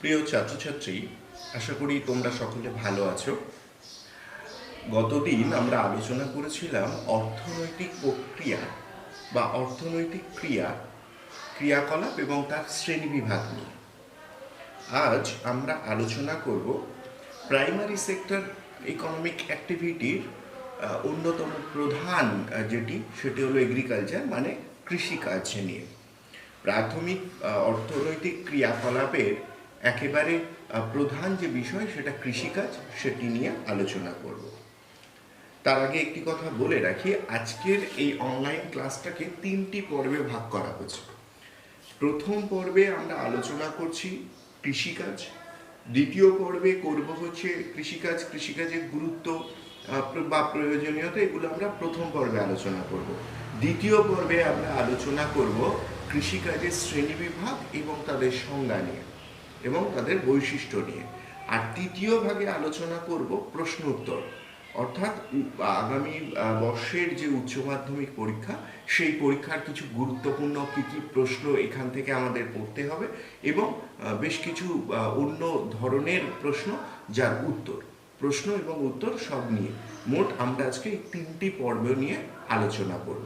প্রিয় ছাত্রছাত্রী, আশা করি তোমরা সকলে ভালো আছো। গতদিন আমরা আলোচনা করেছিলাম অর্থনৈতিক প্রক্রিয়া বা অর্থনৈতিক ক্রিয়াকলাপ এবং তার শ্রেণীবিভাগ নিয়ে। আজ আমরা আলোচনা করব প্রাইমারি সেক্টর ইকোনমিক অ্যাক্টিভিটির অন্যতম প্রধান সেটি হলো এগ্রিকালচার, মানে কৃষিকাজ নিয়ে। প্রাথমিক অর্থনৈতিক ক্রিয়াকলাপের একেবারে প্রধান যে বিষয় সেটা কৃষিকাজ, সেটি নিয়ে আলোচনা করব। তার আগে একটি কথা বলে রাখি, আজকের এই অনলাইন ক্লাসটাকে 3টি পর্বে ভাগ করা হয়েছে। প্রথম পর্বে আমরা আলোচনা করছি কৃষিকাজ, দ্বিতীয় পর্বে করব হচ্ছে কৃষিকাজের গুরুত্ব বা প্রয়োজনীয়তা, এগুলো আমরা প্রথম পর্বে আলোচনা করব। দ্বিতীয় পর্বে আমরা আলোচনা করব কৃষিকাজের শ্রেণীবিভাগ এবং তাদের সংজ্ঞা নিয়ে এবং তাদের বৈশিষ্ট্য নিয়ে। আর তৃতীয় ভাগে আলোচনা করব প্রশ্ন উত্তর, অর্থাৎ আগামী বর্ষের যে উচ্চ মাধ্যমিক পরীক্ষা, সেই পরীক্ষার কিছু গুরুত্বপূর্ণ কী কী প্রশ্ন এখান থেকে আমাদের পড়তে হবে এবং বেশ কিছু অন্য ধরনের প্রশ্ন যার প্রশ্ন এবং উত্তর সব নিয়ে মোট আমরা আজকে এই 3টি পর্ব নিয়ে আলোচনা করব।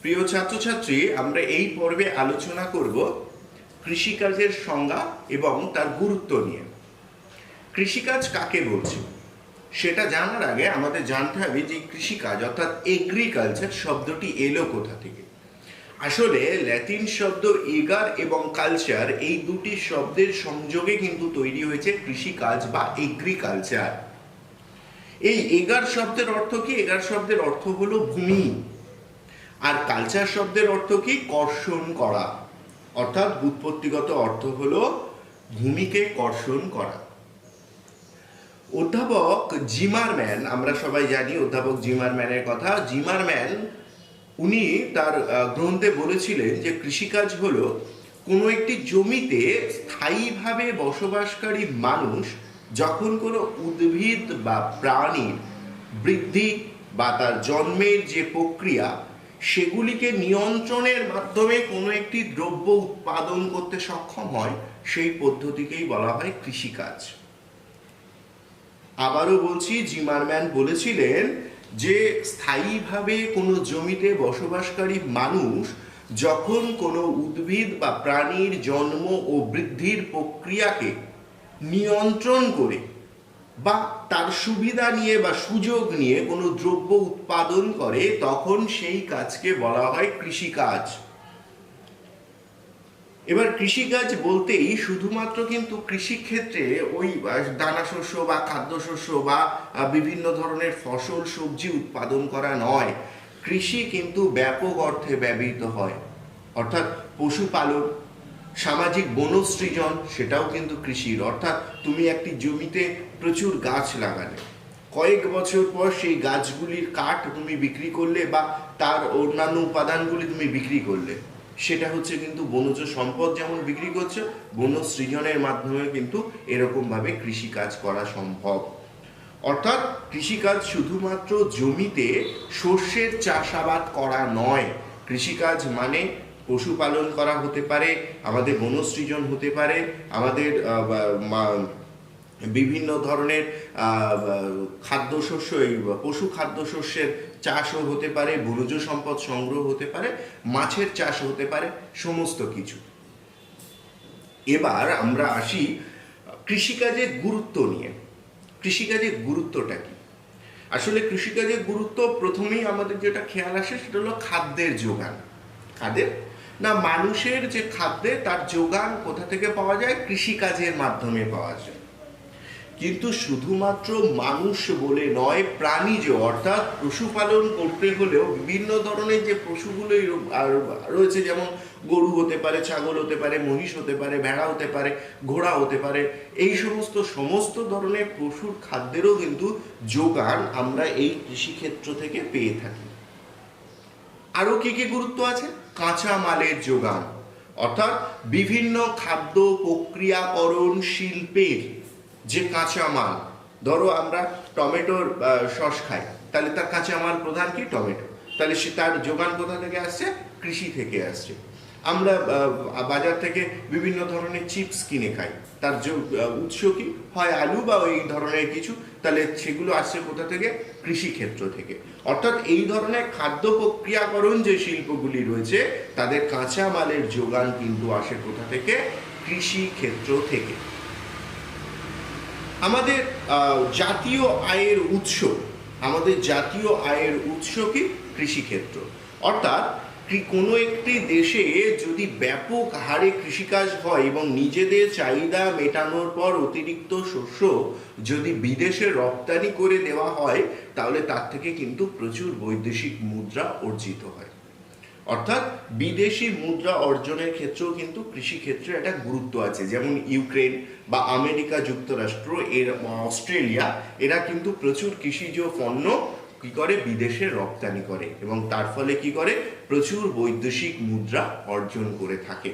প্রিয় ছাত্রছাত্রী, আমরা এই পর্বে আলোচনা করব কৃষিকাজের সংজ্ঞা এবং তার গুরুত্ব নিয়ে। কৃষিকাজ কাকে বলছি সেটা জানার আগে আমাদের জানতে হবে যে কৃষিকাজ অর্থাৎ এগ্রিকালচার শব্দটি এলো কোথা থেকে। আসলে ল্যাটিন শব্দ এগার এবং কালচার, এই দুটি শব্দের সংযোগে কিন্তু তৈরি হয়েছে কৃষিকাজ বা এগ্রিকালচার। এই এগার শব্দের অর্থ কি? এগার শব্দের অর্থ হলো ভূমি, আর কালচার শব্দের অর্থ কি? কর্ষণ করা, অর্থাৎ ব্যুৎপত্তিগত অর্থ হলো ভূমিকে কর্ষণ করা। অধ্যাপক জিমারম্যান, আমরা সবাই জানি অধ্যাপক জিমারম্যানের কথা। জিমারম্যান উনি তার গ্রন্থে বলেছিলেন যে কৃষিকাজ হলো কোনো একটি জমিতে স্থায়ীভাবে বসবাসকারী মানুষ যখন কোনো উদ্ভিদ বা প্রাণীর বৃদ্ধি বা তার জন্মের যে প্রক্রিয়া, সেগুলিকে নিয়ন্ত্রণের মাধ্যমে কোনো একটি দ্রব্য উৎপাদন করতে সক্ষম হয়, সেই পদ্ধতিকেই বলা হয় কৃষিকাজ। আবারও বলছি, জিমারম্যান বলেছিলেন যে স্থায়ীভাবে কোনো জমিতে বসবাসকারী মানুষ যখন কোনো উদ্ভিদ বা প্রাণীর জন্ম ও বৃদ্ধির প্রক্রিয়াকে নিয়ন্ত্রণ করে বা তার সুবিধা নিয়ে বা সুযোগ নিয়ে কোনো দ্রব্য উৎপাদন করে, তখন সেই কাজকে বলা হয় কৃষিকাজ। এবার কৃষিকাজ বলতেই শুধুমাত্র কিন্তু কৃষিক্ষেত্রে ওই দানাশস্য বা খাদ্যশস্য বা বিভিন্ন ধরনের ফসল সবজি উৎপাদন করা নয়। কৃষি কিন্তু ব্যাপক অর্থে ব্যবহৃত হয়, অর্থাৎ পশুপালন, সামাজিক বনসৃজন, সেটাও কিন্তু কৃষির। অর্থাৎ তুমি একটি জমিতে প্রচুর গাছ লাগালে, কয়েক বছর পর সেই গাছগুলির কাঠ তুমি বিক্রি করলে বা তার অন্যান্য উপাদানগুলি তুমি বিক্রি করলে, সেটা হচ্ছে কিন্তু বনজ সম্পদ যেমন বিক্রি করছে, বনসৃজনের মাধ্যমে কিন্তু এরকমভাবে কৃষিকাজ করা সম্ভব। অর্থাৎ কৃষিকাজ শুধুমাত্র জমিতে শস্যের চাষাবাদ করা নয়। কৃষিকাজ মানে পশুপালন করা হতে পারে, আমাদের বনসৃজন হতে পারে, আমাদের বিভিন্ন ধরনের খাদ্যশস্য, এই পশু খাদ্যশস্যের চাষও হতে পারে, বনজ সম্পদ সংগ্রহ হতে পারে, মাছের চাষ হতে পারে, সমস্ত কিছু। এবার আমরা আসি কৃষিকাজের গুরুত্ব নিয়ে। কৃষিকাজের গুরুত্বটা কি? আসলে কৃষিকাজের গুরুত্ব প্রথমেই আমাদের যেটা খেয়াল আসে সেটা হলো খাদ্যের যোগান। কাদের না, মানুষের যে খাদ্যে তার যোগান কোথা থেকে পাওয়া যায়? কৃষিকাজের মাধ্যমে পাওয়া যায়। কিন্তু শুধুমাত্র মানুষ বলে নয়, প্রাণীজ অর্থাৎ পশুপালন করতে হলেও বিভিন্ন ধরনের যে পশুগুলো রয়েছে, যেমন গরু হতে পারে, ছাগল হতে পারে, মহিষ হতে পারে, ভেড়া হতে পারে, ঘোড়া হতে পারে, এই সমস্ত ধরনের পশুর খাদ্যেরও কিন্তু যোগান আমরা এই কৃষিক্ষেত্র থেকে পেয়ে থাকি। আরও কি কি গুরুত্ব আছে? কাঁচা মালের যোগান, অর্থাৎ বিভিন্ন খাদ্য প্রক্রিয়াকরণ শিল্পের যে কাঁচা মাল, ধরো আমরা টমেটোর সস খাই, তাহলে তার কাঁচা মাল প্রধান কি? টমেটো। তাহলে সে তার যোগান কোথা থেকে আসছে? কৃষি থেকে আসছে। আমরা বাজার থেকে বিভিন্ন ধরনের চিপস কিনে খাই, তার যে উৎস কি হয় আলু বা এই ধরনের কিছু, তাহলে সেগুলো আসছে কোথা থেকে? কৃষিক্ষেত্র থেকে। অর্থাৎ এই ধরনের খাদ্য প্রক্রিয়াকরণ যে শিল্পগুলি রয়েছে তাদের কাঁচা মালের যোগান কিন্তু আসে কোথা থেকে? কৃষিক্ষেত্র থেকে। আমাদের জাতীয় আয়ের উৎস, আমাদের জাতীয় আয়ের উৎস কি? কৃষিক্ষেত্র। অর্থাৎ কোনো একটি দেশে যদি ব্যাপক হারে কৃষিকাজ হয় এবং নিজেদের চাহিদা মেটানোর পর অতিরিক্ত শস্য যদি বিদেশে রপ্তানি করে দেওয়া হয়, তাহলে তার থেকে কিন্তু প্রচুর বৈদেশিক মুদ্রা অর্জিত হয়। অর্থাৎ বিদেশি মুদ্রা অর্জনের ক্ষেত্রেও কিন্তু কৃষিক্ষেত্রে একটা গুরুত্ব আছে। যেমন ইউক্রেন বা আমেরিকা যুক্তরাষ্ট্র, অস্ট্রেলিয়া, এরা কিন্তু প্রচুর কৃষিজ পণ্য কি করে? বিদেশে রপ্তানি করে এবং তার ফলে কি করে? প্রচুর বৈদেশিক মুদ্রা অর্জন করে থাকে।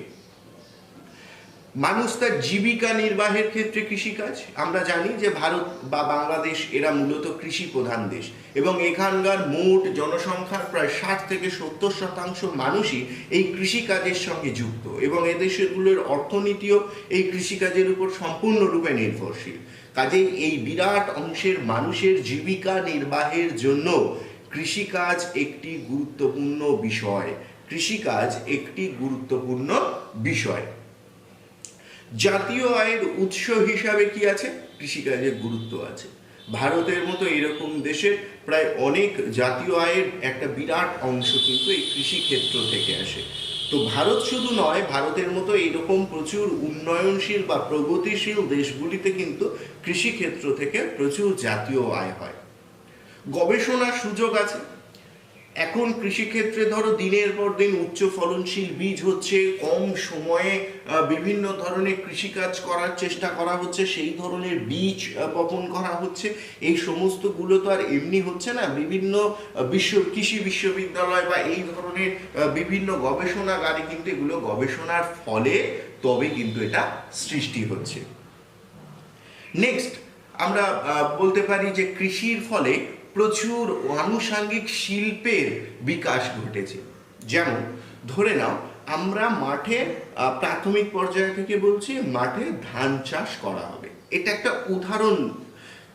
মানুষ তার জীবিকা নির্বাহের ক্ষেত্রে কৃষিকাজ, আমরা জানি যে ভারত বা বাংলাদেশ এরা মূলত কৃষি প্রধান দেশ এবং এখানকার মোট জনসংখ্যার প্রায় 60-70% মানুষই এই কৃষিকাজের সঙ্গে যুক্ত এবং এদেশগুলোর অর্থনীতিও এই কৃষিকাজের উপর সম্পূর্ণরূপে নির্ভরশীল। কাজেই এই বিরাট অংশের মানুষের জীবিকা নির্বাহের জন্য কৃষিকাজ একটি গুরুত্বপূর্ণ বিষয়। কৃষিকাজ একটি গুরুত্বপূর্ণ বিষয়। জাতীয় আয়ের উৎস হিসাবে কি আছে? কৃষিকাজের গুরুত্ব আছে। ভারতের মতো এরকম দেশের প্রায় অনেক জাতীয় আয়ের একটা বিরাট অংশ কিন্তু এই কৃষিক্ষেত্র থেকে আসে। তো ভারত শুধু নয়, ভারতের মতো এরকম প্রচুর উন্নয়নশীল বা প্রগতিশীল দেশগুলিতে কিন্তু কৃষিক্ষেত্র থেকে প্রচুর জাতীয় আয় হয়। গবেষণার সুযোগ আছে। এখন কৃষিক্ষেত্রে ধরো দিনের পর দিন উচ্চ ফলনশীল বীজ হচ্ছে, কম সময়ে বিভিন্ন ধরনের কৃষিকাজ করার চেষ্টা করা হচ্ছে, সেই ধরনের বীজ বপন করা হচ্ছে। এই সমস্তগুলো তো আর এমনি হচ্ছে না, বিভিন্ন কৃষি বিশ্ববিদ্যালয় বা এই ধরনের বিভিন্ন গবেষণাগারে কিন্তু এগুলো গবেষণার ফলে তবে কিন্তু এটা সৃষ্টি হচ্ছে। নেক্সট আমরা বলতে পারি যে কৃষির ফলে প্রচুর আনুষাঙ্গিক শিল্পের বিকাশ ঘটেছে। যেমন ধরে নাও আমরা মাঠে প্রাথমিক পর্যায় থেকে বলছি মাঠে ধান চাষ করা হবে, এটা একটা উদাহরণ।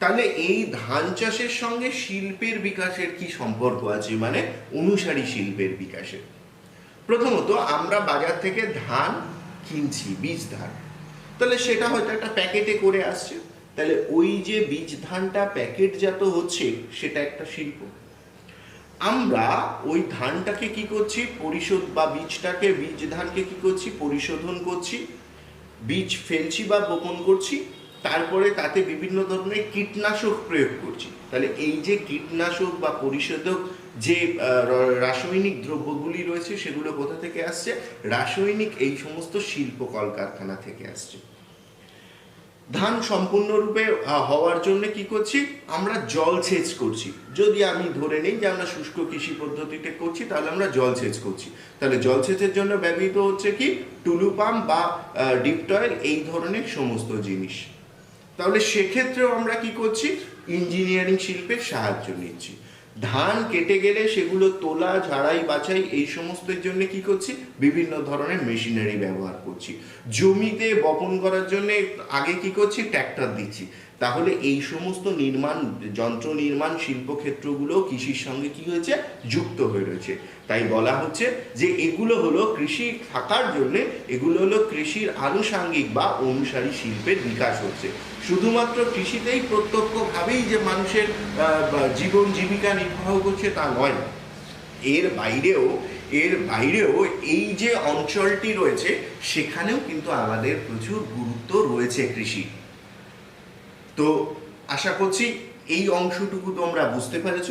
তাহলে এই ধান চাষের সঙ্গে শিল্পের বিকাশের কি সম্পর্ক আছে, মানে অনুসারী শিল্পের বিকাশের? প্রথমত আমরা বাজার থেকে ধান কিনছি, বীজ ধান, তাহলে সেটা হয়তো একটা প্যাকেটে করে আসছে, তাহলে ওই যে বীজ ধানটা প্যাকেটজাত হচ্ছে সেটা একটা শিল্প। আমরা ওই ধানটাকে কি করছি? পরিশোধ বা বীজটাকে, বীজ ধানকে কি করছি? পরিশোধন করছি, বীজ ফেলছি বা বপন করছি, তারপরে তাতে বিভিন্ন ধরনের কীটনাশক প্রয়োগ করছি। তাহলে এই যে কীটনাশক বা পরিশোধক যে রাসায়নিক দ্রব্যগুলি রয়েছে সেগুলো কোথা থেকে আসছে? রাসায়নিক এই সমস্ত শিল্প কলকারখানা থেকে আসছে। ধান সম্পূর্ণরূপে হওয়ার জন্য কি করছি? আমরা জলসেচ করছি। যদি আমি ধরে নিই যে আমরা শুষ্ক কৃষি পদ্ধতিতে করছি, তাহলে আমরা জলসেচ করছি। তাহলে জলসেচের জন্য ব্যবহৃত হচ্ছে কি? টুলু পাম্প বা ডিপটয়েল, এই ধরনের সমস্ত জিনিস। তাহলে সেক্ষেত্রেও আমরা কি করছি? ইঞ্জিনিয়ারিং শিল্পের সাহায্য নিচ্ছি। ধান কেটে গেলে সেগুলো তোলা, ঝাড়াই, বাছাই এই সমস্তের জন্য কি করছি? বিভিন্ন ধরনের মেশিনারি ব্যবহার করছি। জমিতে বপন করার জন্য আগে কি করছি? ট্র্যাক্টর দিচ্ছি। তাহলে এই সমস্ত নির্মাণ যন্ত্র নির্মাণ শিল্পক্ষেত্রগুলো কৃষির সঙ্গে কি হয়েছে? যুক্ত হয়ে রয়েছে। তাই বলা হচ্ছে যে এগুলো হলো কৃষি থাকার জন্য, এগুলো হলো কৃষির আনুষাঙ্গিক বা অনুসারী শিল্পের বিকাশ হচ্ছে। শুধুমাত্র কৃষিতেই প্রত্যক্ষভাবেই যে মানুষের জীবন জীবিকা নির্বাহ করছে তা নয়, এর বাইরেও এই যে অঞ্চলটি রয়েছে সেখানেও কিন্তু আমাদের প্রচুর গুরুত্ব রয়েছে কৃষি। তো আশা করছি এই অংশটুকু তোমরা বুঝতে পেরেছ।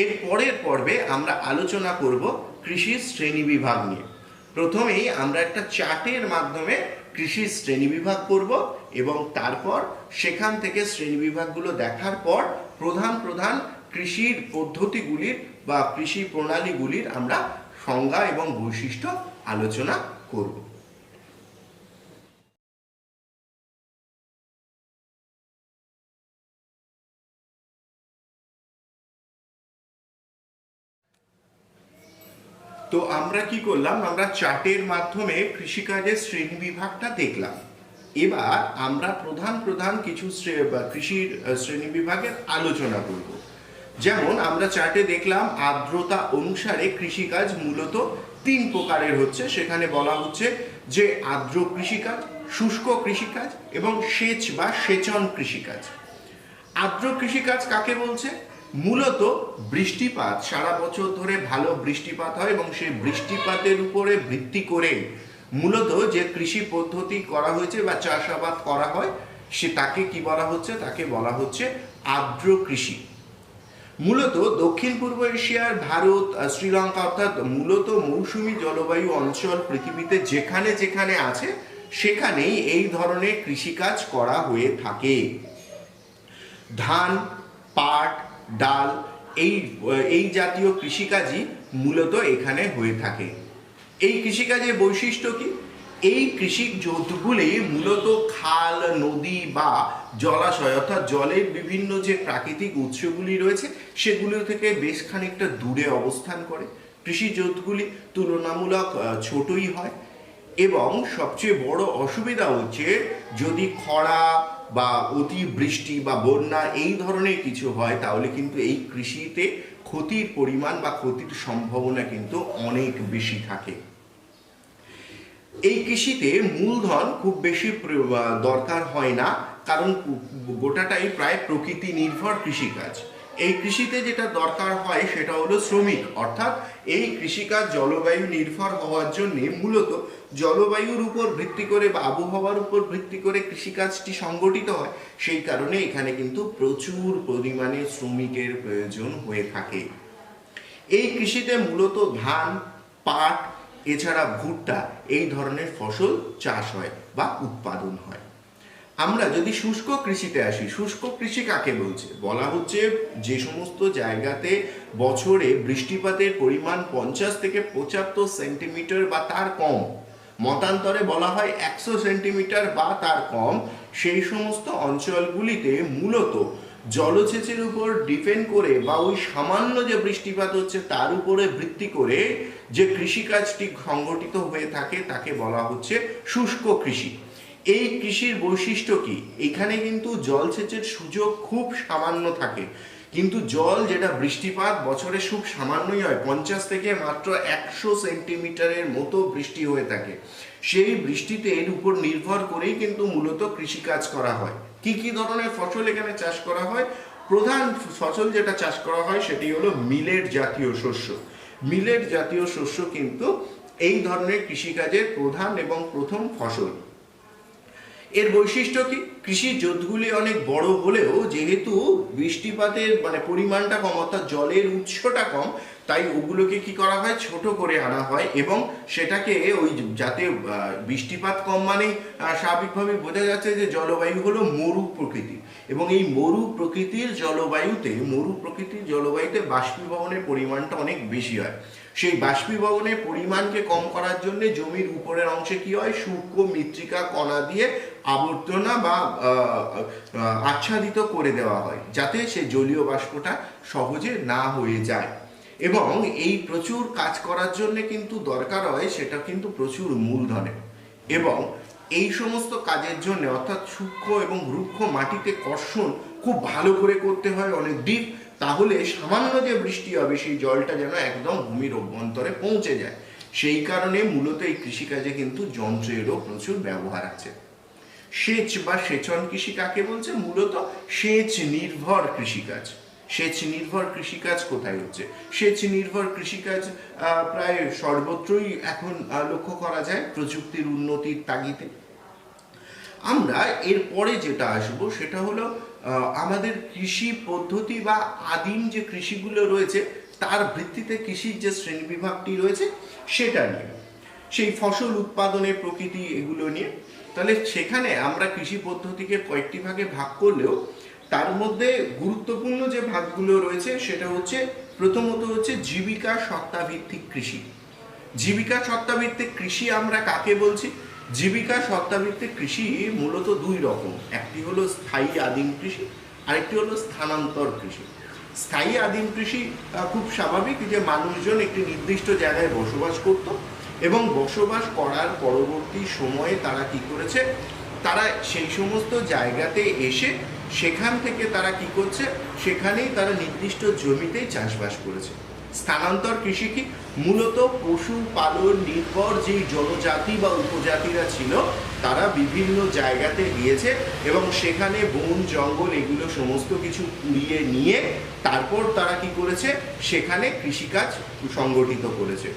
এর পরের পর্বে আমরা আলোচনা করব কৃষির শ্রেণীবিভাগ নিয়ে। প্রথমেই আমরা একটা চার্টের মাধ্যমে কৃষির শ্রেণীবিভাগ করব এবং তারপর সেখান থেকে শ্রেণীবিভাগগুলো দেখার পর প্রধান প্রধান কৃষির পদ্ধতিগুলির বা কৃষি প্রণালীগুলির আমরা সংজ্ঞা এবং বৈশিষ্ট্য আলোচনা করব। তো আমরা কি করলাম, আমরা চার্টের মাধ্যমে কৃষিকাজের শ্রেণী বিভাগটা দেখলাম। এবার আমরা প্রধান প্রধান কিছু কৃষির শ্রেণী বিভাগের আলোচনা করব। যেমন আমরা চার্টে দেখলাম আর্দ্রতা অনুসারে কৃষিকাজ মূলত 3 প্রকারের হচ্ছে। সেখানে বলা হচ্ছে যে আর্দ্র কৃষিকাজ, শুষ্ক কৃষিকাজ এবং সেচ বা সেচন কৃষিকাজ। আর্দ্র কৃষিকাজ কাকে বলছে? মূলত বৃষ্টিপাত, সারা বছর ধরে ভালো বৃষ্টিপাত হয় এবং সেই বৃষ্টিপাতের উপরে ভিত্তি করে মূলত যে কৃষি পদ্ধতি করা হয়েছে বা চাষাবাদ করা হয় সে তাকে কি বলা হচ্ছে? তাকে বলা হচ্ছে আর্দ্র কৃষি। মূলত দক্ষিণ পূর্ব এশিয়ার ভারত, শ্রীলঙ্কা অর্থাৎ মূলত মৌসুমী জলবায়ু অঞ্চল পৃথিবীতে যেখানে যেখানে আছে সেখানেই এই ধরনের কৃষিকাজ করা হয়ে থাকে। ধান, পাট, ডাল এই জাতীয় কৃষিকাজই মূলত এখানে হয়ে থাকে। এই কৃষিকাজের বৈশিষ্ট্য কি? এই কৃষি জোটগুলি মূলত খাল, নদী বা জলাশয় অর্থাৎ জলের বিভিন্ন যে প্রাকৃতিক উৎসগুলি রয়েছে সেগুলো থেকে বেশ খানিকটা দূরে অবস্থান করে। কৃষি জোটগুলি তুলনামূলক ছোটই হয় এবং সবচেয়ে বড় অসুবিধা হচ্ছে যদি খরা বা অতিবৃষ্টি বা বন্যা এই ধরনের কিছু হয় তাহলে কিন্তু এই কৃষিতে ক্ষতির পরিমাণ বা ক্ষতির সম্ভাবনা কিন্তু অনেক বেশি থাকে। এই কৃষিতে মূলধন খুব বেশি দরকার হয় না, কারণ গোটাটাই প্রায় প্রকৃতি নির্ভর কৃষিকাজ। এই কৃষিতে যেটা দরকার হয় সেটা হলো শ্রমিক, অর্থাৎ এই কৃষিকাজ জলবায়ু নির্ভর হওয়ার জন্য মূলত জলবায়ুর উপর ভিত্তি করে বা আবহাওয়ার উপর ভিত্তি করে কৃষিকাজটি সংগঠিত হয়। সেই কারণে এখানে কিন্তু প্রচুর পরিমাণে শ্রমিকের প্রয়োজন হয়ে থাকে। এই কৃষিতে মূলত ধান, পাট এছাড়া ভুট্টা এই ধরনের ফসল চাষ হয় বা উৎপাদন হয়। আমরা যদি শুষ্ক কৃষিতে আসি, শুষ্ক কৃষি কাকে বলছে? বলা হচ্ছে যে সমস্ত জায়গাতে বছরে বৃষ্টিপাতের পরিমাণ 50 থেকে 75 সেন্টিমিটার বা তার কম, মতান্তরে বলা হয় 100 সেন্টিমিটার বা তার কম, সেই সমস্ত অঞ্চলগুলিতে মূলত জলসেচের উপর ডিপেন্ড করে বা ওই সামান্য যে বৃষ্টিপাত হচ্ছে তার উপরে ভিত্তি করে যে কৃষিকাজটি সংগঠিত হয়ে থাকে তাকে বলা হচ্ছে শুষ্ক কৃষি। এই কৃষির বৈশিষ্ট্য কি? এখানে কিন্তু জলসেচের সুযোগ খুব সামান্য থাকে, কিন্তু জল যেটা বৃষ্টিপাত বছরে খুব সামান্যই হয়, 50 থেকে মাত্র 100 সেন্টিমিটারের মতো বৃষ্টি হয়ে থাকে। সেই বৃষ্টিতে এর উপর নির্ভর করেই কিন্তু মূলত কৃষিকাজ করা হয়। কি কি ধরনের ফসল এখানে চাষ করা হয়? প্রধান ফসল যেটা চাষ করা হয় সেটি হলো মিলেট জাতীয় শস্য। মিলেট জাতীয় শস্য কিন্তু এই ধরনের কৃষিকাজের প্রধান এবং প্রথম ফসল। এর বৈশিষ্ট্য কি? কৃষি জোটগুলি অনেক বড় হলেও যেহেতু বৃষ্টিপাতের পরিমাণটা কম অর্থাৎ জলের উৎসটা কম, তাই ওগুলোকে কি করা হয়? ছোট করে আনা হয় এবং সেটাকে ওই যাতে বৃষ্টিপাত কম মানে স্বাভাবিকভাবে বোঝা যাচ্ছে যে জলবায়ু হলো মরু প্রকৃতি এবং এই মরু প্রকৃতির জলবায়ুতে বাষ্পীভবনের পরিমাণটা অনেক বেশি হয়। সেই বাষ্পীভবনের পরিমাণকে কম করার জন্য জমির উপরের অংশে কি হয়? শুষ্ক মৃত্তিকা কণা দিয়ে আবর্তনা বা আচ্ছাদিত করে দেওয়া হয় যাতে সেই জলীয় বাষ্পটা সহজে না হয়ে যায়। এবং এই প্রচুর কাজ করার জন্য কিন্তু দরকার হয় সেটা কিন্তু প্রচুর মূলধনের, এবং এই সমস্ত কাজের জন্য অর্থাৎ সূক্ষ্ম এবং রুক্ষ মাটিতে কর্ষণ খুব ভালো করে করতে হয় অনেক ডিপ, তাহলে সামান্য যে বৃষ্টি হবে সেই জলটা যেন একদম ভূমির অভ্যন্তরে পৌঁছে যায়। সেই কারণে মূলত এই কৃষিকাজে কিন্তু যন্ত্রেরও প্রচুর ব্যবহার আছে। সেচ বা সেচন কৃষি কাকে বলছে? মূলত সেচ নির্ভর কৃষিকাজ। সেচ নির্ভর কৃষিকাজ কোথায় হচ্ছে? সেচ নির্ভর কৃষিকাজ প্রায় সর্বত্রই এখন লক্ষ্য করা যায় প্রযুক্তির উন্নতির তাগিদে। আমরা এরপরে যেটা আসবো সেটা হলো আমাদের কৃষি পদ্ধতি বা আদিম যে কৃষিগুলো রয়েছে তার ভিত্তিতে কৃষির যে শ্রেণীবিভাগটি রয়েছে সেটা নিয়ে, সেই ফসল উৎপাদনের প্রকৃতি এগুলো নিয়ে। তাহলে সেখানে আমরা কৃষি পদ্ধতিকে কয়েকটি ভাগে ভাগ করলেও তার মধ্যে গুরুত্বপূর্ণ যে ভাগগুলো রয়েছে সেটা হচ্ছে প্রথমত হচ্ছে জীবিকা সত্তাভিত্তিক কৃষি। জীবিকা সত্তাভিত্তিক কৃষি আমরা কাকে বলছি? জীবিকা সত্তাভিত্তিক কৃষি মূলত দুই রকম, একটি হলো স্থায়ী আদিম কৃষি, আরেকটি হলো স্থানান্তর কৃষি। স্থায়ী আদিম কৃষি খুব স্বাভাবিক যে মানুষজন একটি নির্দিষ্ট জায়গায় বসবাস করত এবং বসবাস করার পরবর্তী সময়ে তারা কি করেছে, তারা সেই সমস্ত জায়গাতে এসে সেখান থেকে তারা কি করছে, সেখানেই তারা নির্দিষ্ট জমিতেই চাষবাস করেছে। স্থানান্তর কৃষি কি, মূলত পশু পালন নির্ভর যেই জনজাতি বা উপজাতিরা ছিল তারা বিভিন্ন জায়গাতে গিয়েছে এবং সেখানে বন জঙ্গল এগুলো সমস্ত কিছু পুড়িয়ে নিয়ে তারপর তারা কি করেছে, সেখানে কৃষিকাজ সংগঠিত করেছে।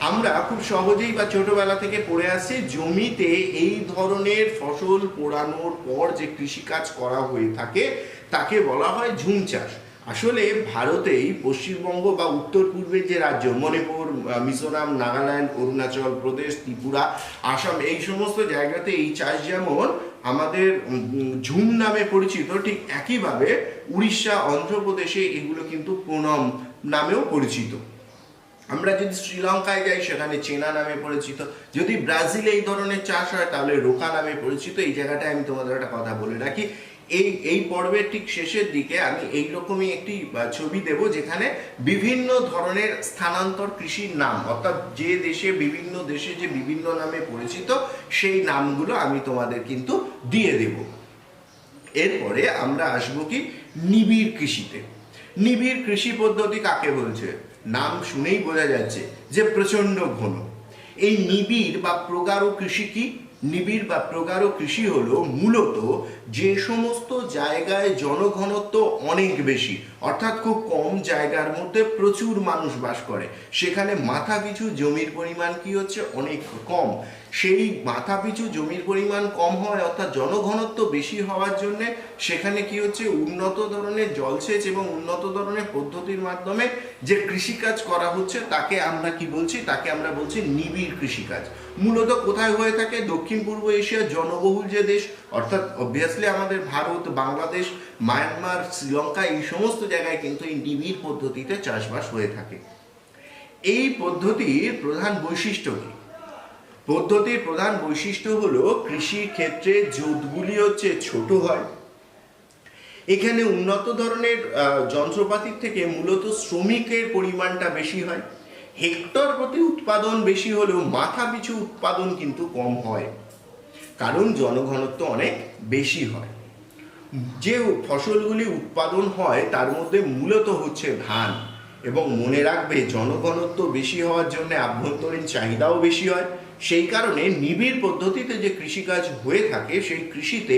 আমরা খুব সহজেই বা ছোটবেলা থেকে পড়ে আসছি, জমিতে এই ধরনের ফসল পোড়ানোর পর যে কৃষিকাজ করা হয়ে থাকে তাকে বলা হয় ঝুম চাষ। আসলে ভারতেই পশ্চিমবঙ্গ বা উত্তর পূর্বের যে রাজ্য মণিপুর, মিজোরাম, নাগাল্যান্ড, অরুণাচল প্রদেশ, ত্রিপুরা, আসাম, এই সমস্ত জায়গাতে এই চাষ যেমন আমাদের ঝুম নামে পরিচিত, ঠিক একইভাবে উড়িষ্যা, অন্ধ্রপ্রদেশে এগুলো কিন্তু প্রণম নামেও পরিচিত। আমরা যদি শ্রীলঙ্কায় যাই সেখানে চেনা নামে পরিচিত, যদি ব্রাজিলে এই ধরনের চাষ হয় তাহলে রোকা নামে পরিচিত। এই জায়গাটায় আমি তোমাদের একটা কথা বলে রাখি, এই পর্বের ঠিক শেষের দিকে আমি এইরকমই একটি ছবি দেব যেখানে বিভিন্ন ধরনের স্থানান্তর কৃষির নাম, অর্থাৎ যে দেশে বিভিন্ন দেশে যে বিভিন্ন নামে পরিচিত সেই নামগুলো আমি তোমাদের কিন্তু দিয়ে দেব। এরপরে আমরা আসবো কি নিবিড় কৃষিতে। নিবিড় কৃষি পদ্ধতি কাকে বলছে? নাম শুনেই বোঝা যাচ্ছে যে প্রচণ্ড ঘন। এই নিবিড় বা প্রগাঢ় কৃষি কি? নিবিড় বা প্রগাঢ় কৃষি হলো মূলত যে সমস্ত জায়গায় জনঘনত্ব অনেক বেশি, অর্থাৎ খুব কম জায়গার মধ্যে প্রচুর মানুষ বাস করে, সেখানে মাথাপিছু জমির পরিমাণ কি হচ্ছে, অনেক কম। সেই মাথাপিছু জমির পরিমাণ কম হয় অর্থাৎ জনঘনত্ব বেশি হওয়ার জন্যে সেখানে কি হচ্ছে, উন্নত ধরনের জলসেচ এবং উন্নত ধরনের পদ্ধতির মাধ্যমে যে কৃষিকাজ করা হচ্ছে তাকে আমরা কি বলছি, তাকে আমরা বলছি নিবিড় কৃষিকাজ। মূলত কোথায় হয়ে থাকে? দক্ষিণ পূর্ব এশিয়ার জনবহুল যে দেশ, অর্থাৎ অবভিয়াসলি আমাদের ভারত, বাংলাদেশ, মায়ানমার, শ্রীলঙ্কা, এই সমস্ত জায়গায় কিন্তু এই নিবিড় পদ্ধতিতে চাষবাস হয়ে থাকে। এই পদ্ধতির প্রধান বৈশিষ্ট্য কি? পদ্ধতির প্রধান বৈশিষ্ট্য হলো কৃষির ক্ষেত্রে জোতগুলি হচ্ছে ছোট হয়, এখানে উন্নত ধরনের যন্ত্রপাতির থেকে মূলত শ্রমিকের পরিমাণটা বেশি হয়, হেক্টর প্রতি উৎপাদন বেশি হলেও মাথা পিছু উৎপাদন কিন্তু কম হয়, কারণ জনঘনত্ব অনেক বেশি হয়। যে ফসলগুলি উৎপাদন হয় তার মধ্যে মূলত হচ্ছে ধান, এবং মনে রাখবে জনঘনত্ব বেশি হওয়ার জন্য আভ্যন্তরীণ চাহিদাও বেশি হয়। সেই কারণে নিবিড় পদ্ধতিতে যে কৃষিকাজ হয়ে থাকে সেই কৃষিতে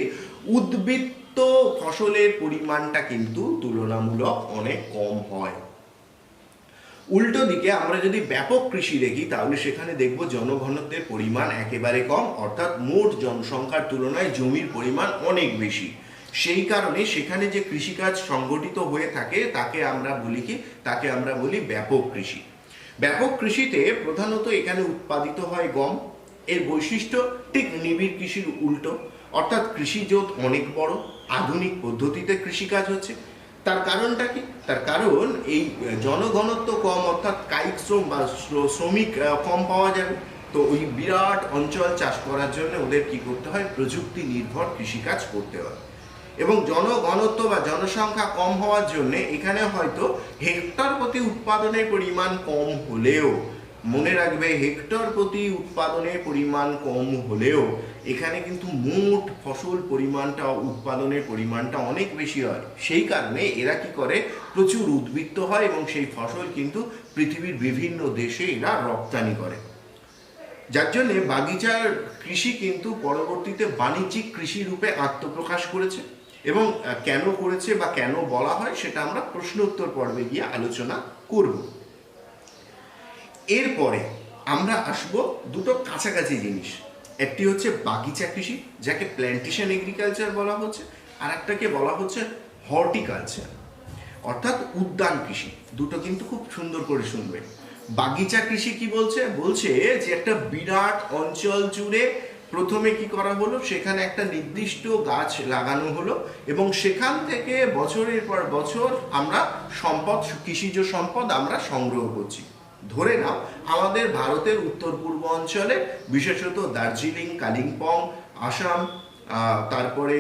উদ্বৃত্ত ফসলের পরিমাণটা কিন্তু তুলনামূলক অনেক কম হয়। উল্টো দিকে আমরা যদি ব্যাপক কৃষি দেখি তাহলে সেখানে দেখব জনঘনত্বের পরিমাণ একেবারে কম, অর্থাৎ মোট জনসংখ্যার তুলনায় জমির পরিমাণ অনেক বেশি। সেই কারণে সেখানে যে কৃষিকাজ সংগঠিত হয়ে থাকে তাকে আমরা বলি কি, তাকে আমরা বলি ব্যাপক কৃষি। ব্যাপক কৃষিতে প্রধানত এখানে উৎপাদিত হয় গম। এর বৈশিষ্ট্য ঠিক নিবিড় কৃষির উল্টো, অর্থাৎ কৃষিজোত অনেক বড়, আধুনিক পদ্ধতিতে কৃষিকাজ হচ্ছে। তার কারণটা কি? তার কারণ এই জনঘনত্ব কম, অর্থাৎ কায়িক শ্রম বা শ্রমিক কম পাওয়া যাবে, তো ওই বিরাট অঞ্চল চাষ করার জন্য ওদের কি করতে হয়, প্রযুক্তি নির্ভর কৃষিকাজ করতে হয়। এবং জনঘনত্ব বা জনসংখ্যা কম হওয়ার জন্য এখানে হয়তো হেক্টর প্রতি উৎপাদনের পরিমাণ কম হলেও, মনে রাখবে হেক্টর প্রতি উৎপাদনের পরিমাণ কম হলেও এখানে কিন্তু মোট ফসল পরিমাণটা, উৎপাদনের পরিমাণটা অনেক বেশি হয়। সেই কারণে এরা কি করে, প্রচুর উদ্বৃত্ত হয় এবং সেই ফসল কিন্তু পৃথিবীর বিভিন্ন দেশে এরা রপ্তানি করে। যার জন্যে বাগিচার কৃষি কিন্তু পরবর্তীতে বাণিজ্যিক কৃষি রূপে আত্মপ্রকাশ করেছে। এবং কেন করেছে বা কেন বলা হয় সেটা আমরা প্রশ্ন উত্তর পর্বে গিয়ে আলোচনা করব। এরপরে আমরা আসব দুটো কাছাকাছি জিনিস, একটি হচ্ছে বাগিচা কৃষি যাকে প্ল্যান্টেশন এগ্রিকালচার বলা হচ্ছে, আর একটাকে বলা হচ্ছে হর্টিকালচার অর্থাৎ উদ্যান কৃষি। দুটো কিন্তু খুব সুন্দর করে শুনবে। বাগিচা কৃষি কি বলছে? বলছে যে একটা বিরাট অঞ্চল জুড়ে প্রথমে কি করা হলো, সেখানে একটা নির্দিষ্ট গাছ লাগানো হলো এবং সেখান থেকে বছরের পর বছর আমরা সম্পদ, কৃষিজ সম্পদ আমরা সংগ্রহ করছি। ধরে নাও আমাদের ভারতের উত্তর পূর্ব অঞ্চলে বিশেষত দার্জিলিং, কালিম্পং, আসাম, তারপরে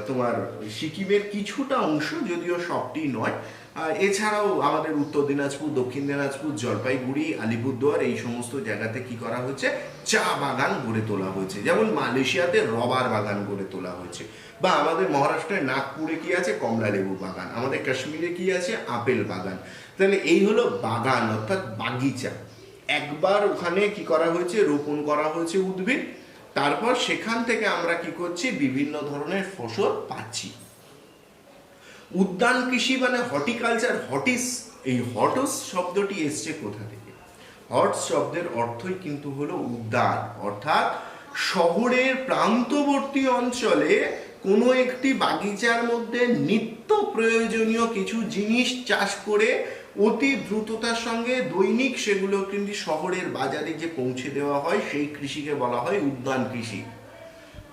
তোমার সিকিমের কিছুটা অংশ, যদিও সবটি নয়, এছাড়াও আমাদের উত্তর দিনাজপুর, দক্ষিণ দিনাজপুর, জলপাইগুড়ি, আলিপুরদুয়ার এই সমস্ত জায়গাতে কি করা হয়েছে, চা বাগান গড়ে তোলা হয়েছে। যেমন মালয়েশিয়াতে রবার বাগান গড়ে তোলা হয়েছে, বা আমাদের মহারাষ্ট্রের নাগপুরে কি আছে, কমলা লেবু বাগান, আমাদের কাশ্মীরে কি আছে, আপেল বাগান। তাহলে এই হলো বাগান অর্থাৎ বাগিচা। একবার ওখানে কি করা হয়েছে, রোপণ করা হয়েছে উদ্ভিদ, তারপর সেখান থেকে আমরা কি করছি, বিভিন্ন ধরনের ফসল পাচ্ছি। উদ্যান কৃষি মানে হর্টিকালচার, হটিস, এই হটস শব্দটি এসছে কোথা থেকে? হট শব্দের অর্থই কিন্তু হলো উদ্যান, অর্থাৎ শহরের প্রান্তবর্তী অঞ্চলে কোনো একটি বাগিচার মধ্যে নিত্য প্রয়োজনীয় কিছু জিনিস চাষ করে অতি দ্রুততার সঙ্গে দৈনিক সেগুলো কিন্তু শহরের বাজারে যে পৌঁছে দেওয়া হয়, সেই কৃষিকে বলা হয় উদ্যান কৃষি।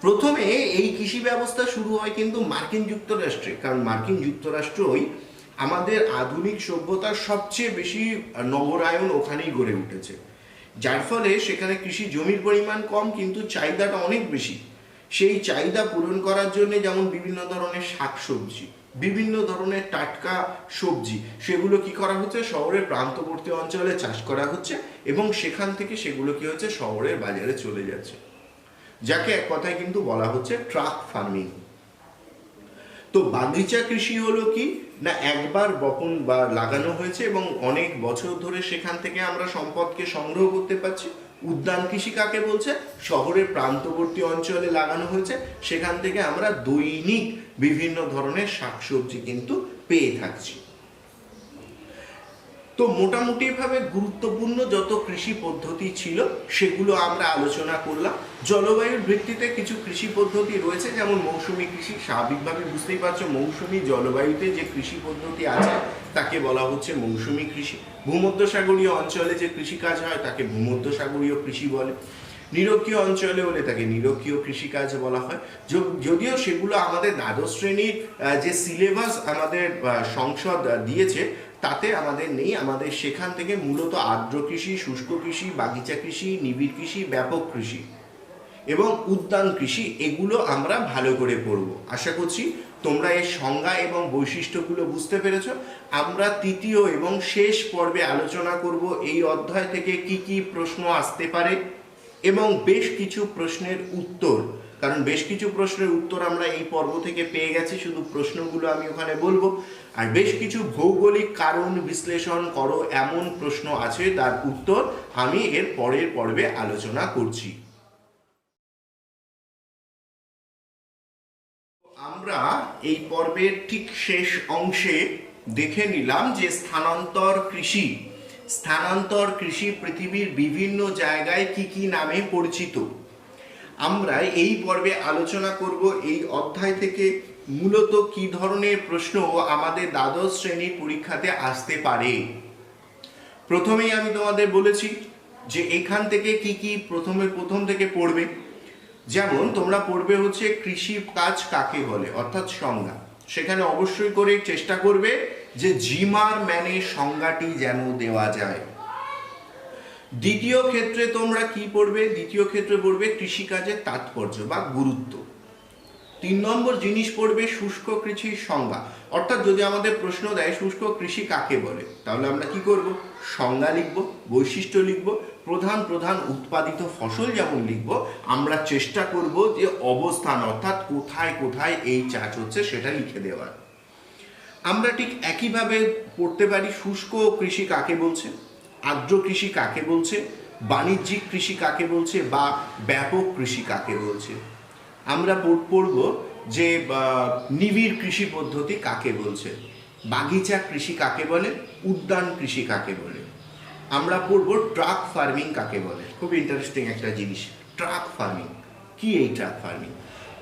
প্রথমে এই কৃষি ব্যবস্থা শুরু হয় কিন্তু মার্কিন যুক্তরাষ্ট্রে, কারণ মার্কিন যুক্তরাষ্ট্রই আমাদের আধুনিক সভ্যতার সবচেয়ে বেশি নগরায়ন ওখানেই গড়ে উঠেছে, যার ফলে সেখানে কৃষি জমির পরিমাণ কম কিন্তু চাহিদাটা অনেক বেশি। সেই চাহিদা পূরণ করার জন্য যেমন বিভিন্ন ধরনের শাকসবজি, বিভিন্ন ধরনের টাটকা সবজি, সেগুলো কি করা হচ্ছে, শহরের প্রান্তবর্তী অঞ্চলে চাষ করা হচ্ছে, এবং সেখান থেকে সেগুলো কি হচ্ছে, শহরের বাজারে চলে যাচ্ছে, যাকে এক কথায় কিন্তু বলা হচ্ছে ট্রাক ফার্মিং। তো বাগিচা কৃষি হলো কি না, একবার বপন বা লাগানো হয়েছে এবং অনেক বছর ধরে সেখান থেকে আমরা সম্পদকে সংগ্রহ করতে পারছি। উদ্যান কৃষি কাকে বলছে, শহরের প্রান্তবর্তী অঞ্চলে লাগানো হয়েছে, সেখান থেকে আমরা দৈনিক বিভিন্ন ধরনের শাকসবজি কিন্তু পেয়ে থাকছি। তো মোটামুটিভাবে গুরুত্বপূর্ণ যত কৃষি পদ্ধতি ছিল সেগুলো আমরা আলোচনা করলাম। জলবায়ুর ভিত্তিতে কিছু কৃষি পদ্ধতি রয়েছে, যেমন মৌসুমী কৃষি। স্বাভাবিকভাবে বুঝতেই পারছো, মৌসুমী জলবায়ুতে যে কৃষি পদ্ধতি আছে তাকে বলা হচ্ছে মৌসুমী কৃষি। ভূমধ্যসাগরীয় অঞ্চলে যে কৃষিকাজ হয় তাকে ভূমধ্যসাগরীয় কৃষি বলে। নিরক্ষীয় অঞ্চলে হলে তাকে নিরক্ষীয় কৃষিকাজ বলা হয়। যদিও সেগুলো আমাদের দ্বাদশ শ্রেণীর যে সিলেবাস আমাদের সংসদ দিয়েছে তাতে আমাদের নেই। আমাদের সেখান থেকে মূলত আর্দ্র কৃষি, শুষ্ক কৃষি, বাগিচা কৃষি, নিবিড় কৃষি, ব্যাপক কৃষি এবং উদ্যান কৃষি, এগুলো আমরা ভালো করে পড়ব। আশা করছি তোমরা এর সংজ্ঞা এবং বৈশিষ্ট্যগুলো বুঝতে পেরেছ। আমরা তৃতীয় এবং শেষ পর্বে আলোচনা করব এই অধ্যায় থেকে কি কি প্রশ্ন আসতে পারে এবং বেশ কিছু প্রশ্নের উত্তর, কারণ বেশ কিছু প্রশ্নের উত্তর আমরা এই পর্ব থেকে পেয়ে গেছি, শুধু প্রশ্নগুলো আমি ওখানে বলবো। আর বেশ কিছু ভৌগোলিক কারণ বিশ্লেষণ করো এমন প্রশ্ন আছে, তার উত্তর আমি এর পরের পর্বে আলোচনা করছি। আমরা এই পর্বের ঠিক শেষ অংশে দেখে নিলাম যে স্থানান্তর কৃষি। স্থানান্তর কৃষি পৃথিবীর বিভিন্ন জায়গায় কি কি নামে পরিচিত। আমরা এই পর্বে আলোচনা করব এই অধ্যায় থেকে মূলত কি ধরনের প্রশ্ন আমাদের দ্বাদশ শ্রেণীর পরীক্ষাতে আসতে পারে। প্রথমেই আমি তোমাদের বলেছি যে এখান থেকে কি কি প্রথম থেকে পড়বে। যেমন তোমরা পড়বে হচ্ছে কৃষি কাজ কাকে বলে, অর্থাৎ সংজ্ঞা। সেখানে অবশ্যই করে চেষ্টা করবে যে জিমার ম্যানে সংজ্ঞাটি যেন দেওয়া যায়। দ্বিতীয় ক্ষেত্রে তোমরা কি পড়বে, দ্বিতীয় ক্ষেত্রে পড়বে কৃষিকাজের তাৎপর্য বা গুরুত্ব। 3 নম্বর জিনিস পড়বে শুষ্ক কৃষির সংজ্ঞা, অর্থাৎ যদি আমাদের প্রশ্ন দেয় শুষ্ক কৃষি কাকে বলে, তাহলে আমরা কি করব, সংজ্ঞা লিখব, বৈশিষ্ট্য লিখব, প্রধান প্রধান উৎপাদিত ফসল যেমন লিখব, আমরা চেষ্টা করব যে অবস্থান অর্থাৎ কোথায় কোথায় এই চাষ হচ্ছে সেটা লিখে দেওয়ার। আমরা ঠিক একইভাবে পড়তে পারি শুষ্ক কৃষি কাকে বলছে, আর্দ্র কৃষি কাকে বলছে, বাণিজ্যিক কৃষি কাকে বলছে বা ব্যাপক কৃষি কাকে বলছে। আমরা পড়ব যে নিবিড় কৃষি পদ্ধতি কাকে বলছে, বাগিচা কৃষি কাকে বলে, উদ্যান কৃষি কাকে বলে। আমরা পড়ব ট্রাক ফার্মিং কাকে বলে। খুব ইন্টারেস্টিং একটা জিনিস, ট্রাক ফার্মিং কি? এই ট্রাক ফার্মিং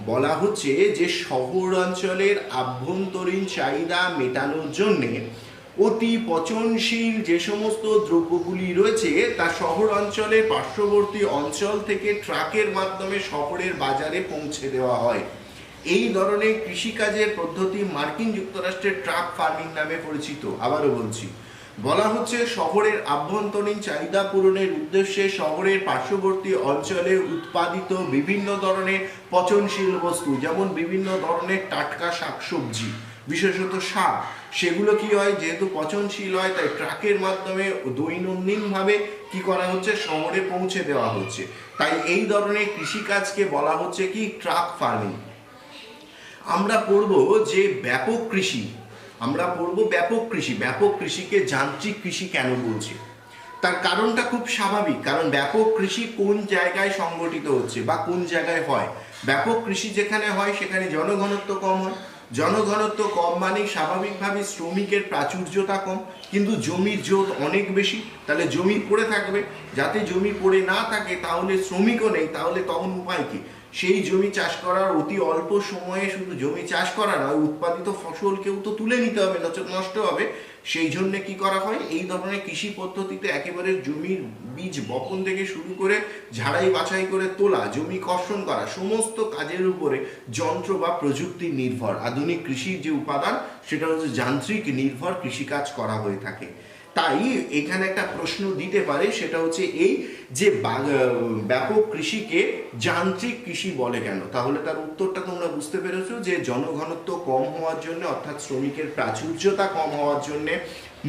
বলা হচ্ছে যে শহরাঞ্চলের আভ্যন্তরীণ চাহিদা মেটানোর জন্যে অতি পচনশীল যে সমস্ত দ্রব্যগুলি রয়েছে তা শহর অঞ্চলের পার্শ্ববর্তী অঞ্চল থেকে ট্রাকের মাধ্যমে শহরের বাজারে পৌঁছে দেওয়া হয়। এই ধরনের কৃষিকাজের পদ্ধতি মার্কিন যুক্তরাষ্ট্রের ট্রাক ফার্মিং নামে পরিচিত। আবারও বলছি, বলা হচ্ছে শহরের আভ্যন্তরীণ চাহিদা পূরণের উদ্দেশ্যে শহরের পার্শ্ববর্তী অঞ্চলে উৎপাদিত বিভিন্ন ধরনের পচনশীল বস্তু, যেমন বিভিন্ন ধরনের টাটকা শাকসবজি, বিশেষত শাক, সেগুলো কি হয়, যেহেতু পচনশীল হয় তাই ট্রাকের মাধ্যমে দৈনন্দিনভাবে কি করা হচ্ছে, শহরে পৌঁছে দেওয়া হচ্ছে। তাই এই ধরনের কৃষিকাজকে বলা হচ্ছে কি, ট্রাক ফার্মিং। আমরা পড়ব যে ব্যাপক কৃষি, আমরা পড়ব ব্যাপক কৃষি। ব্যাপক কৃষিকে যান্ত্রিক কৃষি কেন বলছি, তার কারণটা খুব স্বাভাবিক, কারণ ব্যাপক কৃষি কোন জায়গায় সংগঠিত হচ্ছে বা কোন জায়গায় হয়। ব্যাপক কৃষি যেখানে হয় সেখানে জনঘনত্ব কম হয়, জনঘনত্ব কম মানে স্বাভাবিকভাবে শ্রমিকের প্রাচুর্যতা কম, কিন্তু জমির জোত অনেক বেশি, তাহলে জমি পড়ে থাকবে। যাতে জমি পড়ে না থাকে তাহলে শ্রমিকও নেই, তাহলে তখন উপায় কি, সেই জমি চাষ করার অতি অল্প সময়ে শুধু জমি চাষ করা নয়, উৎপাদিত ফসলকেও তো তুলে নিতে হবে, নষ্ট হবে। সেই জন্য কি করা হয়, এই ধরনের কৃষি পদ্ধতিতে একেবারে জমির বীজ বপন থেকে শুরু করে ঝাড়াই বাছাই করে তোলা, জমি কর্ষণ করা, সমস্ত কাজের উপরে যন্ত্র বা প্রযুক্তি নির্ভর আধুনিক কৃষির যে উপাদান সেটা হচ্ছে যান্ত্রিক নির্ভর কৃষিকাজ করা হয়ে থাকে। তাই এখানে একটা প্রশ্ন দিতে পারে, সেটা হচ্ছে এই যে ব্যাপক কৃষিকে যান্ত্রিক কৃষি বলে কেন। তাহলে তার উত্তরটা তোমরা বুঝতে পেরেছো, যে জনঘনত্ব কম হওয়ার জন্য, অর্থাৎ শ্রমিকের প্রাচুর্যতা কম হওয়ার জন্য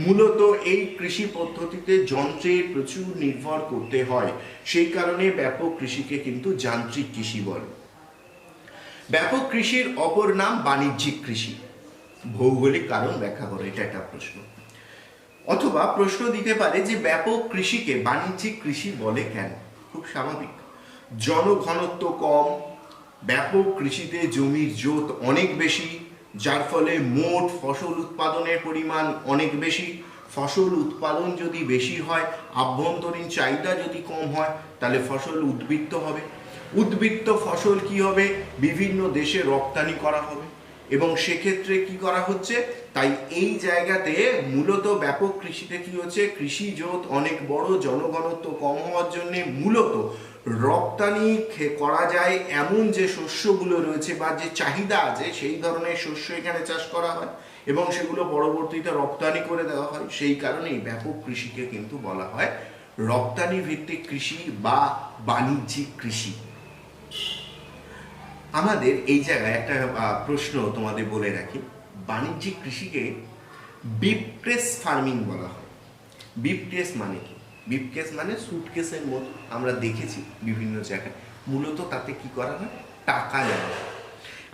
মূলত এই কৃষি পদ্ধতিতে যন্ত্রের প্রচুর নির্ভর করতে হয়, সেই কারণে ব্যাপক কৃষিকে কিন্তু যান্ত্রিক কৃষি বলে। ব্যাপক কৃষির অপর নাম বাণিজ্যিক কৃষি। ভৌগোলিক কারণ ব্যাখ্যা করো, এটা একটা প্রশ্ন। অথবা প্রশ্ন দিতে পারে যে ব্যাপক কৃষিকে বাণিজ্যিক কৃষি বলে কেন। খুব স্বাভাবিক, জনঘনত্ব কম, ব্যাপক কৃষিতে জমির জোত অনেক বেশি, যার ফলে মোট ফসল উৎপাদনের পরিমাণ অনেক বেশি। ফসল উৎপাদন যদি বেশি হয়, আভ্যন্তরীণ চাহিদা যদি কম হয়, তাহলে ফসল উদ্বৃত্ত হবে। উদ্বৃত্ত ফসল কি হবে, বিভিন্ন দেশে রপ্তানি করা হবে, এবং সেক্ষেত্রে কি করা হচ্ছে, তাই এই জায়গাতে মূলত ব্যাপক কৃষিতে কি হচ্ছে, কৃষি জোত অনেক বড়, জনঘনত্ব কম হওয়ার জন্য মূলত রপ্তানি করা যায় এমন যে শস্যগুলো রয়েছে বা যে চাহিদা আছে সেই ধরনের শস্য এখানে চাষ করা হয় এবং সেগুলো পরবর্তীতে রপ্তানি করে দেওয়া হয়। সেই কারণেই ব্যাপক কৃষিকে কিন্তু বলা হয় রপ্তানি ভিত্তিক কৃষি বা বাণিজ্যিক কৃষি। আমাদের এই জায়গায় একটা প্রশ্ন তোমাদের বলে রাখি, বাণিজ্যিক কৃষিকে বিপকেস ফার্মিং বলা হয়। বিপকেস মানে কি, বিপকেস মানে সুটকেসের মতো, আমরা দেখেছি বিভিন্ন জায়গায়, মূলত তাতে কি করা হয়, টাকা নেওয়া হয়।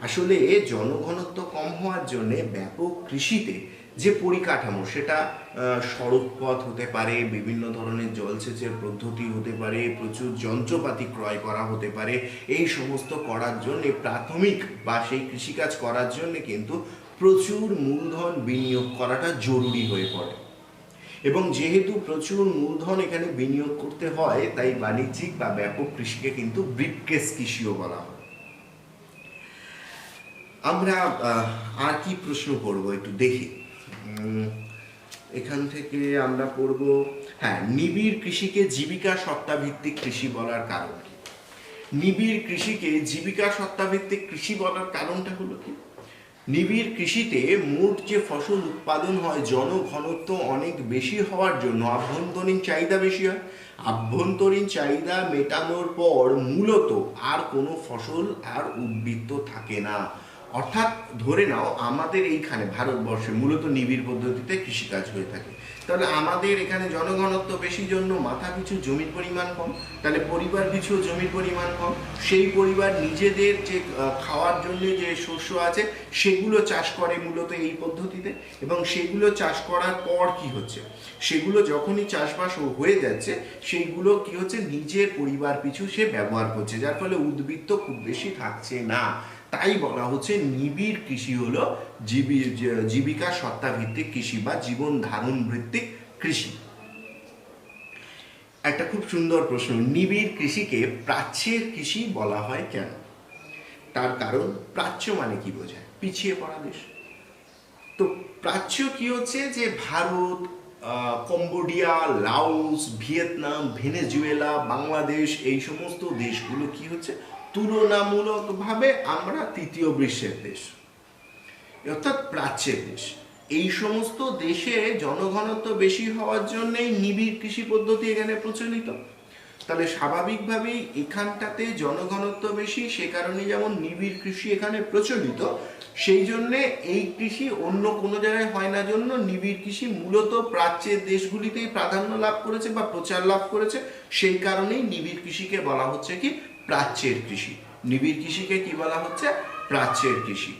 আসলে জনঘনত্ব কম হওয়ার জন্যে ব্যাপক কৃষিতে যে পরিকাঠামো, সেটা সড়ক পথ হতে পারে, বিভিন্ন ধরনের জলসেচের পদ্ধতি হতে পারে, প্রচুর যন্ত্রপাতি ক্রয় করা হতে পারে। এই সমস্ত করার জন্যে প্রাথমিক বা সেই কৃষিকাজ করার জন্যে কিন্তু প্রচুর মূলধন বিনিয়োগ করাটা জরুরি হয়ে পড়ে, এবং যেহেতু প্রচুর মূলধন এখানে বিনিয়োগ করতে হয়, তাই বাণিজ্যিক বা ব্যাপক কৃষিকে কিন্তু ব্রিফকেস কৃষিও বলা হয়। আমরা আর কি প্রশ্ন করব একটু দেখি, এখান থেকে আমরা পড়ব, হ্যাঁ, নিবিড় কৃষিকে জীবিকা সত্তাভিত্তিক কৃষি বলার কারণ কি। নিবিড় কৃষিকে জীবিকা সত্তাভিত্তিক কৃষি বলার কারণটা হলো কি, নিবিড় কৃষিতে মোট যে ফসল উৎপাদন হয়, জনঘনত্ব অনেক বেশি হওয়ার জন্য আভ্যন্তরীণ চাহিদা বেশি হয়। আভ্যন্তরীণ চাহিদা মেটানোর পর মূলত আর কোনো ফসল আর উদ্বৃত্ত থাকে না। অর্থাৎ ধরে নাও আমাদের এইখানে ভারতবর্ষে মূলত নিবিড় পদ্ধতিতে কৃষিকাজ হয়ে থাকে, তাহলে আমাদের এখানে জনঘনত্ব বেশি জন্য মাথা পিছু জমির পরিমাণ কম, তাহলে পরিবার পিছু জমির পরিমাণ কম। সেই পরিবার নিজেদের যে খাওয়ার জন্য যে শস্য আছে সেগুলো চাষ করে মূলত এই পদ্ধতিতে, এবং সেগুলো চাষ করার পর কি হচ্ছে, সেগুলো যখনই চাষবাস হয়ে যাচ্ছে সেইগুলো কি হচ্ছে, নিজের পরিবার পিছু সে ব্যবহার করছে, যার ফলে উদ্বৃত্ত খুব বেশি থাকছে না। তাই বলা হচ্ছে নিবিড় কৃষি হলো জীবিকা সত্তা ভিত্তিক কৃষি বা জীবন ধারণ ভিত্তিক কৃষি। একটা খুব সুন্দর প্রশ্ন, নিবিড় কৃষিকে প্রাচ্যের কৃষি বলা হয় কেন। তার কারণ, প্রাচ্য মানে কি বোঝায়, পিছিয়ে পড়া দেশ। তো প্রাচ্য কি হচ্ছে, যে Bharat, Cambodia, Laos, Vietnam, Venezuela, Bangladesh, এই সমস্ত দেশগুলো কি হচ্ছে, তুলনামূলকভাবে আমরা তৃতীয় বিশ্বের দেশ, অর্থাৎ প্রাচ্যের দেশ। এই সমস্ত দেশে জনঘনত্ব বেশি হওয়ার জন্যই নিবিড় কৃষি পদ্ধতি এখানে প্রচলিত। তাহলে স্বাভাবিকভাবেই এখানটাতে জনঘনত্ব বেশি, সে কারণে যেমন নিবিড় কৃষি এখানে প্রচলিত, সেই জন্যে এই কৃষি অন্য কোনো জায়গায় হয় না জন্য নিবিড় কৃষি মূলত প্রাচ্যের দেশগুলিতেই প্রাধান্য লাভ করেছে বা প্রচার লাভ করেছে। সেই কারণেই নিবিড় কৃষিকে বলা হচ্ছে কি প্রাচ্যের কৃষি। নিবিড় কৃষিকে কি বলা হচ্ছে? প্রাচ্যের কৃষি।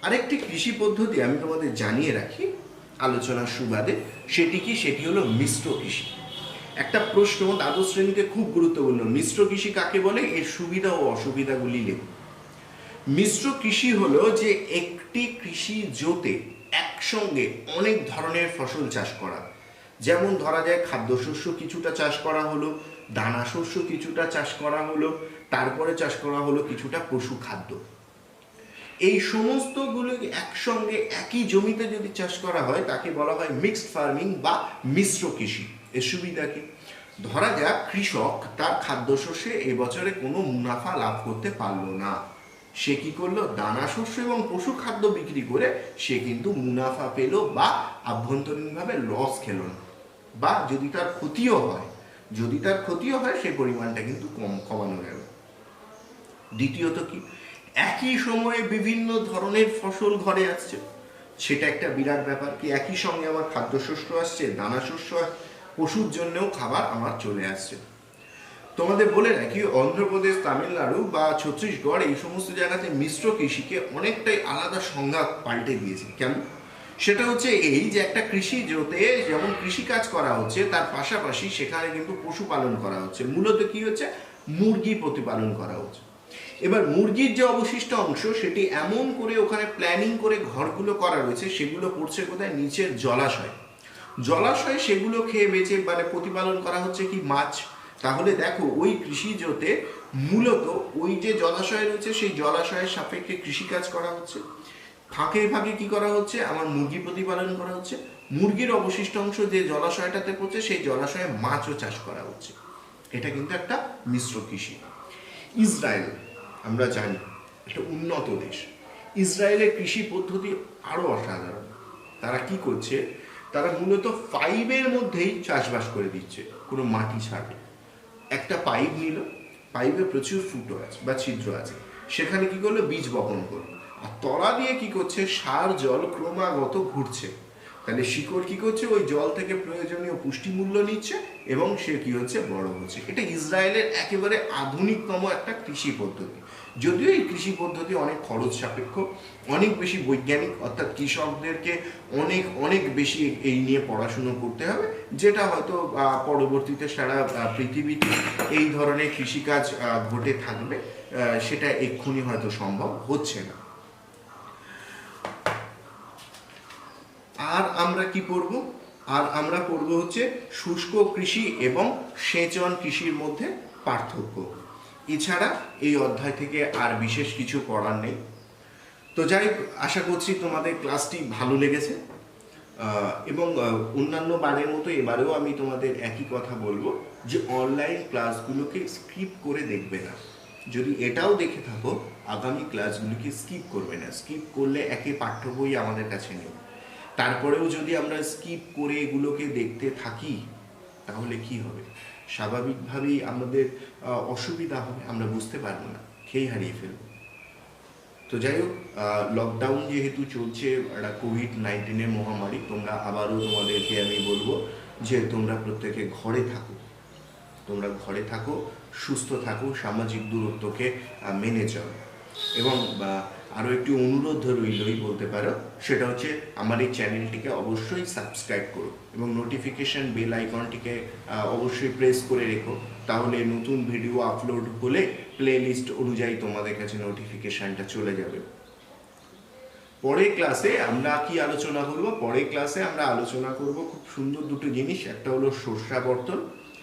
আরেকটি কৃষি পদ্ধতি আমি তোমাদের জানিয়ে রাখি আলোচনার সুবাদে, সেটি কি? সেটি হলো মিশ্র কৃষি। একটা প্রশ্ন দ্বাদশ শ্রেণীতে খুব গুরুত্বপূর্ণ, মিশ্র কৃষি কাকে বলে, এর সুবিধা ও অসুবিধাগুলি লেখো। মিশ্র কৃষি হলো যে একটি কৃষি জোতে একসঙ্গে অনেক ধরনের ফসল চাষ করা। যেমন ধরা যায় খাদ্যশস্য কিছুটা চাষ করা হলো, দানা শস্য কিছুটা চাষ করা হলো, তারপরে চাষ করা হলো কিছুটা পশু খাদ্য। এই সমস্তগুলো একসঙ্গে একই জমিতে যদি চাষ করা হয় তাকে বলা হয় মিক্সড ফার্মিং বা মিশ্র কৃষি। এর সুবিধা কি? ধরা যাক কৃষক তার খাদ্যশস্যে এবছরে কোনো মুনাফা লাভ করতে পারলো না, সে কি করলো? দানা শস্য এবং পশু খাদ্য বিক্রি করে সে কিন্তু মুনাফা পেল বা আভ্যন্তরীণভাবে লস খেলো না, বা যদি তার ক্ষতিও হয় সেই পরিমাণটা কিন্তু কমানো গেল। দ্বিতীয়ত কি? একই সময়ে বিভিন্ন ধরনের ফসল ঘরে আসছে, সেটা একটা বিরাট ব্যাপার কি একই সঙ্গে আমার খাদ্যশস্য আসছে, দানা শস্য, পশুর জন্যও খাবার আমার চলে আসছে। তোমাদের বলে রাখি অন্ধ্রপ্রদেশ, তামিলনাড়ু বা ছত্তিশগড় এই সমস্ত জায়গাতে মিশ্র কৃষিকে অনেকটাই আলাদা সংজ্ঞা পাল্টে দিয়েছে। কেন? সেটা হচ্ছে এই যে একটা কৃষি জোতে যেমন কৃষিকাজ করা হচ্ছে তার পাশাপাশি সেখানে কিন্তু পশুপালন করা হচ্ছে। মূলত কি হচ্ছে? মুরগি প্রতিপালন করা হচ্ছে। এবার মুরগির যে অবশিষ্ট অংশ সেটি এমন করে ওখানে প্ল্যানিং করে ঘরগুলো করা রয়েছে, সেগুলো পড়ছে কোথায়? নিচের জলাশয়ে সেগুলো খেয়ে বেঁচে প্রতিপালন করা হচ্ছে কি মাছ। তাহলে দেখো ওই কৃষিজতে মূলত ওই যে জলাশয় রয়েছে সেই জলাশয়ের সাপেক্ষে কৃষিকাজ করা হচ্ছে, ফাঁকে ফাঁকে কি করা হচ্ছে? আমার মুরগি প্রতিপালন করা হচ্ছে, মুরগির অবশিষ্ট অংশ যে জলাশয়টাতে পড়ছে সেই জলাশয়ে মাছও চাষ করা হচ্ছে। এটা কিন্তু একটা মিশ্র কৃষি। ইসরায়েল আমরা জানি একটা উন্নত দেশ, ইসরায়েলের কৃষি পদ্ধতি আরো অসাধারণ। তারা কি করছে? তারা মূলত পাইপের মধ্যেই চাষবাস করে দিচ্ছে, কোনো মাটি ছাড়ে। একটা পাইপ নিল, পাইপে প্রচুর ফুটো আছে বা ছিদ্র আছে, সেখানে কি করলো? বীজ বপন করলো, আর তলা দিয়ে কি করছে? সার জল ক্রমাগত ঘুরছে। তাহলে শিকড় কি করছে? ওই জল থেকে প্রয়োজনীয় পুষ্টিমূল্য নিচ্ছে এবং সে কি হচ্ছে? বড় হচ্ছে। এটা ইসরায়েলের একেবারে আধুনিকতম একটা কৃষি পদ্ধতি। যদিও এই কৃষি পদ্ধতি অনেক খরচ সাপেক্ষ, অনেক বেশি বৈজ্ঞানিক, অর্থাৎ কৃষকদেরকে অনেক অনেক বেশি এই নিয়ে পড়াশুনো করতে হবে, যেটা হয়তো পরবর্তীতে সারা পৃথিবীতে এই ধরনের কৃষিকাজ ঘটে থাকবে, সেটা এক্ষুনি হয়তো সম্ভব হচ্ছে না। আর আমরা কি পড়ব? আর আমরা পড়ব হচ্ছে শুষ্ক কৃষি এবং সেচন কৃষির মধ্যে পার্থক্য। এছাড়া এই অধ্যায় থেকে আর বিশেষ কিছু পড়ার নেই। তো যাই হোক, আশা করছি তোমাদের ক্লাসটি ভালো লেগেছে, এবং অন্যান্য বারের মতো এবারেও আমি তোমাদের একই কথা বলবো যে অনলাইন ক্লাসগুলোকে স্কিপ করে দেখবে না। যদি এটাও দেখে থাকো আগামী ক্লাসগুলোকে স্কিপ করবে না। স্কিপ করলে একে পাঠ্য বই আমাদের কাছে নেই, তারপরেও যদি আমরা স্কিপ করে এগুলোকে দেখতে থাকি তাহলে কি হবে? স্বাভাবিকভাবেই আমাদের অসুবিধা হবে, আমরা বুঝতে পারবো না, খেয়ে হারিয়ে ফেলবো। তো যাই হোক, লকডাউন যেহেতু চলছে, একটা কোভিড-19 মহামারী, তোমরা আবারও তোমাদেরকে আমি বলবো যে তোমরা প্রত্যেকে ঘরে থাকো, সুস্থ থাকো, সামাজিক দূরত্বকে মেনে চলো। এবং আরও একটি অনুরোধ রইলই বলতে পারো, সেটা হচ্ছে আমার এই চ্যানেলটিকে অবশ্যই সাবস্ক্রাইব করো এবং নোটিফিকেশান বেল আইকনটিকে অবশ্যই প্রেস করে রেখো, তাহলে নতুন ভিডিও আপলোড হলে প্লে লিস্ট অনুযায়ী তোমাদের কাছে নোটিফিকেশানটা চলে যাবে। পরের ক্লাসে আমরা কি আলোচনা করব? পরের ক্লাসে আমরা আলোচনা করব খুব সুন্দর দুটো জিনিস, একটা হলো শস্যাবর্তন,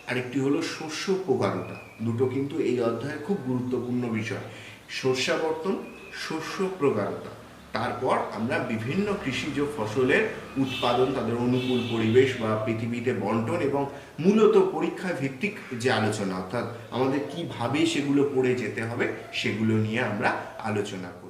আরেকটি হলো শস্য প্রকারতা। দুটো কিন্তু এই অধ্যায়ে খুব গুরুত্বপূর্ণ বিষয়, শস্যাবর্তন, শস্য প্রকারতা। তারপর আমরা বিভিন্ন কৃষিজ ফসলের উৎপাদন, তাদের অনুকূল পরিবেশ বা পৃথিবীতে বন্টন এবং মূলত পরীক্ষা ভিত্তিক যে আলোচনা, অর্থাৎ আমাদের কিভাবে সেগুলো পড়ে যেতে হবে সেগুলো নিয়ে আমরা আলোচনা করব।